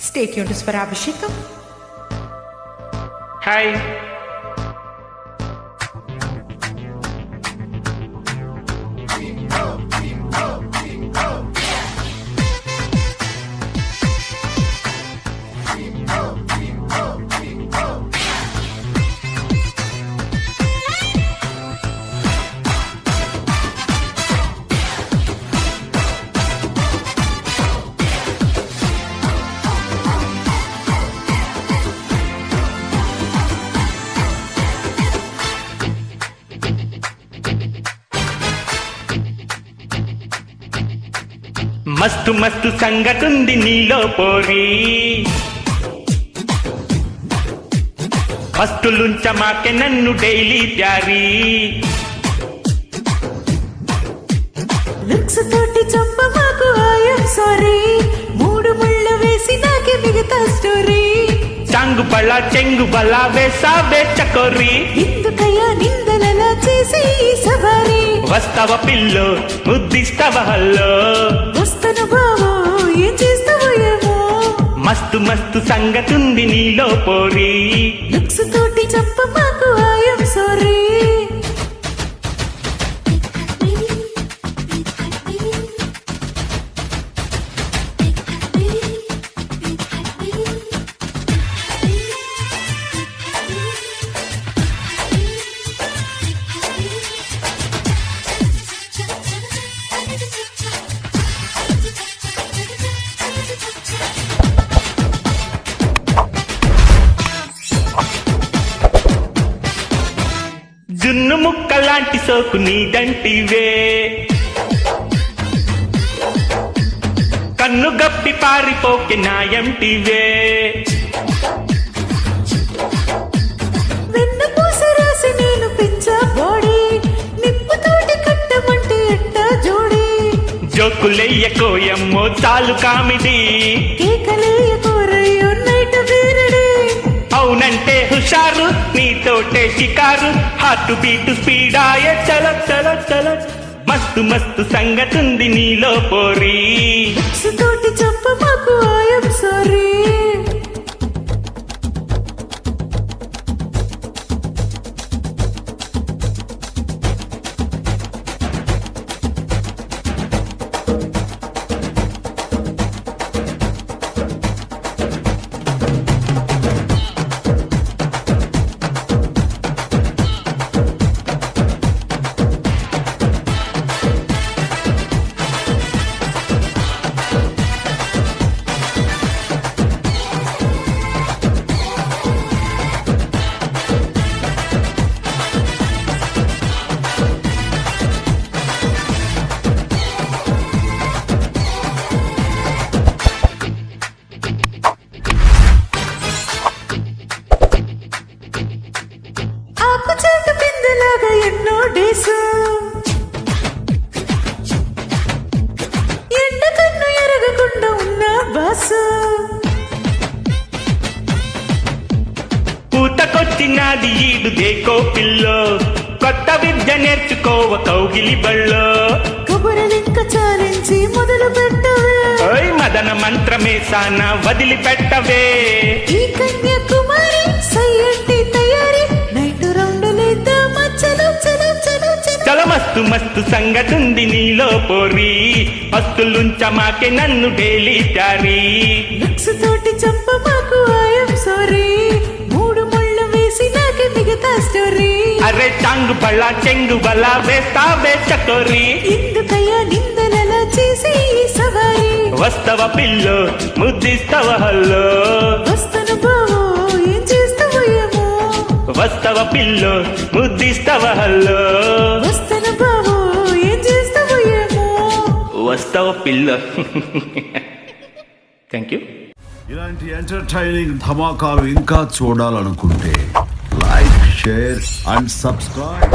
Stay tuned to Swarabhishekam. Hi. మస్తు మస్తు సంగతుంది నీలో పోరి, మస్తులుంచ మాకే నన్ను డైలీ ప్యారీ. లుక్స్ తోటి చంప మాకు ఐఎమ్ సారీ, మూడు ముళ్ళు వేసి నాకే మిగతా స్టోరీ. చాంగు బళ్ళ చెంగు బళ్ళ వేసావే చకోరి, ఎందుకయ్యా నిందలలా చేసి ఈ సవారీ. వస్తావ పిల్లో ముద్దిస్తావ హల్లో, వస్తను బావో ఏం చేస్తావో ఏమో. మస్తు మస్తు సంగతుంది నీలో పోరి, లుక్స్ తోటి చంప మాకు ఐఎమ్ సారీ. జున్ను ముక్కలాంటి సోకు నీదంటివే, కన్ను గప్పి పారిపోకే నాయంటివే. వెన్న పూస రాసి నేను పెంచా బాడీ, నిప్పుతోటి కట్టమంటే ఎట్టా జోడి. జోకులెయ్యకోయమ్మో చాలు కామిడి, కేకలేయ కోరయ్యో నైట్ బీరడి. అవునంటే హుషారు నీతోటే షికారు, హార్ట్ బీటు స్పీడాయ చల చల చల. మస్తు మస్తు సంగతుంది నీలో పోరి, లుక్స్ తోటి చంప మాకు ఐఎమ్ సారీ. ఆకుచాటు బిందెలాగా ఎన్నో డేసు, ఎండ కన్ను ఎరగకుండా ఉన్న బాసు. పూతకొచ్చినది ఈడు దేకో పిల్లో, కొత్త విద్య నేర్చుకోవ కౌగిలి బళ్ళో. కబురలింక చాలించి మొదలు పెట్టవే, ఓయ్ మదన మంత్రమే సాన వదిలిపెట్టవే. ఈ కన్యాకుమారి సయ్యంటి తయారీ, నైట్ రౌండ్ లేద్దామా చలో చలో చలో చలో. చల మస్తు మస్తు సంగతుంది నీలో పోరి, మస్తులుంచ మాకే నన్ను డైలీ ప్యారీ. లుక్స్ తోటి చంప మాకు ఐఎమ్ సారీ, మూడు ముళ్ళు వేసి నాకే మిగతా స్టోరీ. అరే చాంగు బళ్ళ చెంగు బళ్ళ వేస్తావే చకోరి, ఎందుకయ్యా నిందలలా చేసి ఈ సవారీ. వస్తవ పిల్లో ముద్దిస్తవ హల్లో, వస్తను బావో ఏం చేస్తావో ఏమో. వస్తవ పిల్లో ముద్దిస్తవ హల్లో, వస్తను బావో ఏం చేస్తావో ఏమో. వస్తవ పిల్ల. Thank you. ఇలాంటి ఎంటర్టైనింగ్ ధమాకాలు ఇంకా చూడాలనుకుంటే లైక్, షేర్ అండ్ సబ్స్క్రైబ్.